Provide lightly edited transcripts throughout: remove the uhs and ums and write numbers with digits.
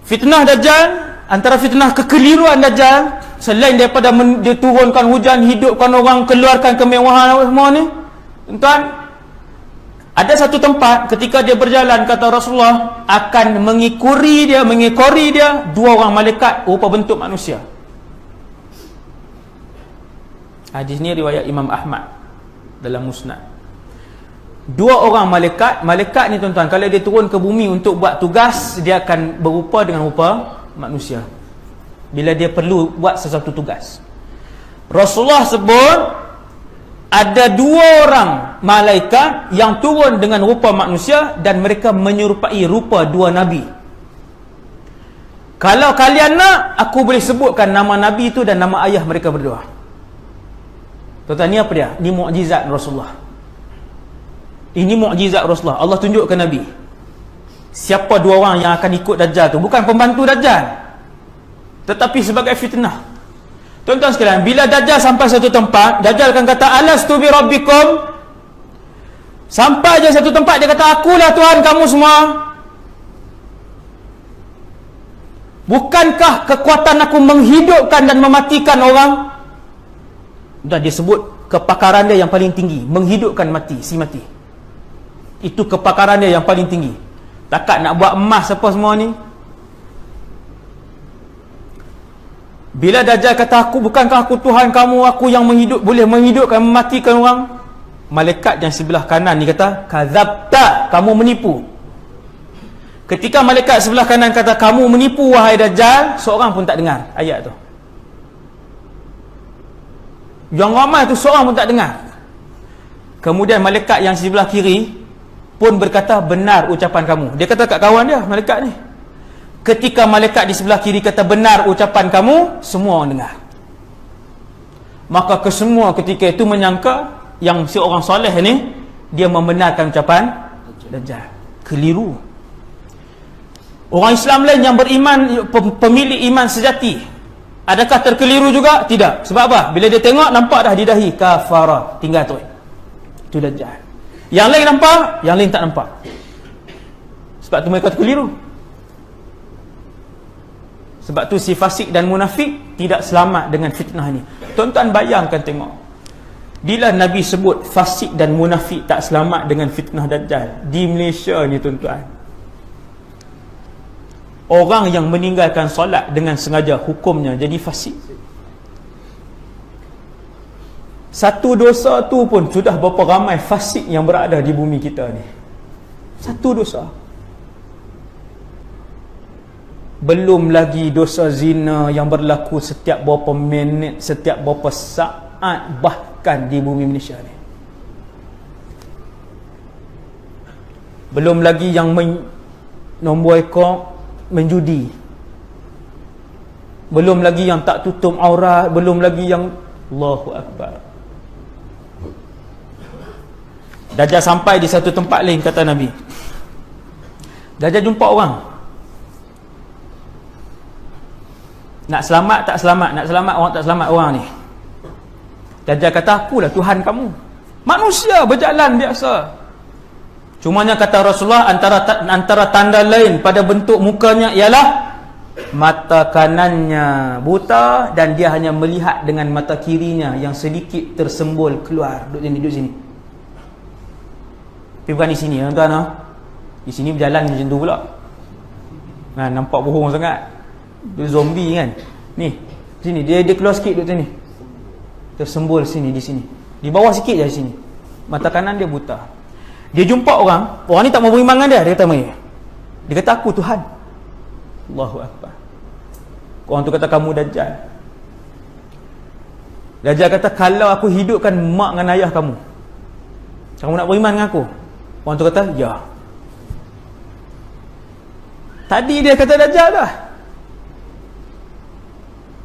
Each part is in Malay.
Fitnah Dajjal, antara fitnah kekeliruan Dajjal, selain daripada dia turunkan hujan, hidupkan orang, keluarkan kemewahan semua ni, tuan-tuan, ada satu tempat ketika dia berjalan, kata Rasulullah, akan mengikori dia dua orang malaikat rupa bentuk manusia. Hadis ni riwayat Imam Ahmad dalam Musnad. Dua orang malaikat ni tuan-tuan, kalau dia turun ke bumi untuk buat tugas, dia akan berupa dengan rupa manusia bila dia perlu buat sesuatu tugas. Rasulullah sebut ada dua orang malaikat yang turun dengan rupa manusia dan mereka menyerupai rupa dua nabi. Kalau kalian nak, aku boleh sebutkan nama nabi itu dan nama ayah mereka berdua. Tuan-tuan, ni apa dia? Ni mukjizat Rasulullah. Ini mukjizat Rasulullah. Allah tunjuk ke Nabi siapa dua orang yang akan ikut Dajjal tu. Bukan pembantu Dajjal, tetapi sebagai fitnah. Tuan-tuan sekalian, bila Dajjal sampai satu tempat, Dajjal akan kata, alastu bi rabbikum. Sampai je satu tempat, dia kata, akulah Tuhan kamu semua. Bukankah kekuatan aku menghidupkan dan mematikan orang? Dan dia sebut kepakaran dia yang paling tinggi, menghidupkan si mati. Itu kepakaran dia yang paling tinggi. Takat nak buat emas apa semua ni. Bila Dajjal kata, bukankah aku Tuhan kamu, aku yang boleh menghidupkan, mematikan orang? Malaikat yang sebelah kanan ni kata, kadzabta, kamu menipu. Ketika malaikat sebelah kanan kata, kamu menipu wahai Dajjal, seorang pun tak dengar ayat tu. Yang ramai tu seorang pun tak dengar. Kemudian malaikat yang sebelah kiri pun berkata, benar ucapan kamu. Dia kata kat kawan dia, malaikat ni. Ketika malaikat di sebelah kiri kata, benar ucapan kamu, semua orang dengar. Maka kesemua ketika itu menyangka yang si orang soleh ni, dia membenarkan ucapan Dajjal. Keliru. Orang Islam lain yang beriman, pemilik iman sejati, adakah terkeliru juga? Tidak. Sebab apa? Bila dia tengok, nampak dah di dahi, kafara, tinggal tu. Itu Dajjal. Yang lain nampak, yang lain tak nampak. Sebab tu mereka terkeliru. Sebab tu si fasik dan munafik tidak selamat dengan fitnah ni. Tuan-tuan bayangkan tengok, bila Nabi sebut fasik dan munafik tak selamat dengan fitnah Dajjal di Malaysia ni tuan-tuan, orang yang meninggalkan solat dengan sengaja, hukumnya jadi fasik. Satu dosa tu pun sudah berapa ramai fasik yang berada di bumi kita ni. Satu dosa. Belum lagi dosa zina yang berlaku setiap berapa minit, setiap berapa saat, bahkan di bumi Malaysia ni. Belum lagi yang nombor ekor, menjudi. Belum lagi yang tak tutup aurat, belum lagi yang Allahu Akbar. Dajjal sampai di satu tempat lain, kata Nabi. Dajjal jumpa orang. Nak selamat tak selamat, nak selamat orang tak selamat orang ni. Dajjal kata, akulah Tuhan kamu. Manusia berjalan biasa. Cumanya kata Rasulullah, antara tanda lain pada bentuk mukanya ialah mata kanannya buta dan dia hanya melihat dengan mata kirinya yang sedikit tersembul keluar. Duduk sini. Tapi bukan di sini, tuan-tuan. Di sini berjalan macam tu pula. Nah, nampak bohong sangat. Dia zombie kan. Ni, sini dia keluar sikit duduk sini. Tersembul sini, di sini. Di bawah sikit je di sini. Mata kanan dia buta. Dia jumpa orang ni tak mau beriman dengan dia. Dia kata, "Mai." Dia kata, "Aku Tuhan." Allahu Akbar. Orang tu kata, "Kamu Dajjal." Dajjal kata, "Kalau aku hidupkan mak dengan ayah kamu nak beriman dengan aku?" Orang tu kata, "Ya." Tadi dia kata Dajjal dah.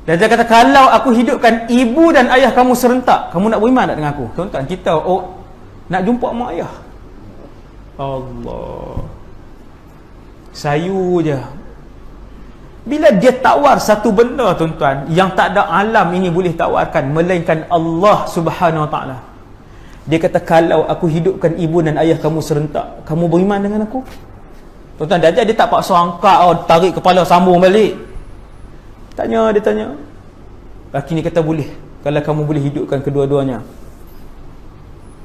Dajjal kata, "Kalau aku hidupkan ibu dan ayah kamu serentak, kamu nak beriman tak dengan aku?" Tuan-tuan, kita nak jumpa mak ayah. Allah, sayu je. Bila dia tawar satu benda tuan-tuan yang tak ada alam ini boleh tawarkan melainkan Allah Subhanahu Wa Taala. Dia kata, "Kalau aku hidupkan ibu dan ayah kamu serentak, kamu beriman dengan aku?" Tuan-tuan, Dajjal dia tak paksa angkat, tarik kepala sambung balik. Dia tanya. Laki ni kata boleh, kalau kamu boleh hidupkan kedua-duanya.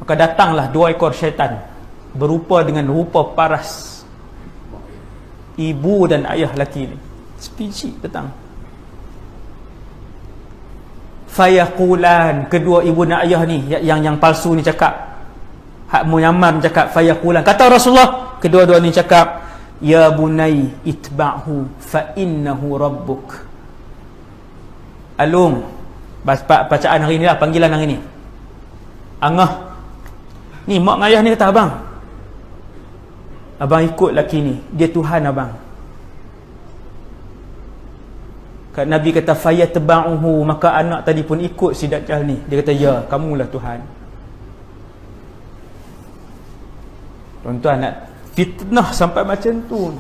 Maka datanglah 2 ekor syaitan berupa dengan rupa paras ibu dan ayah laki ni. Sebiji datang. Fayaqulan, kedua ibu dan ayah ni yang palsu ni cakap, hak muyammar cakap, fayaqulan, kata Rasulullah, kedua-dua ni cakap, ya bunai itba'hu fa innahu rabbuk. Alung, bacaan hari ni lah, panggilan hari ni. Angah ni, mak ayah ni kata, abang ikut laki ni, dia Tuhan abang. Nabi kata fayatba'uhu, maka anak tadi pun ikut si Dajjal ni. Dia kata, ya, kamulah Tuhan. Tuan-tuan, nak fitnah sampai macam tu.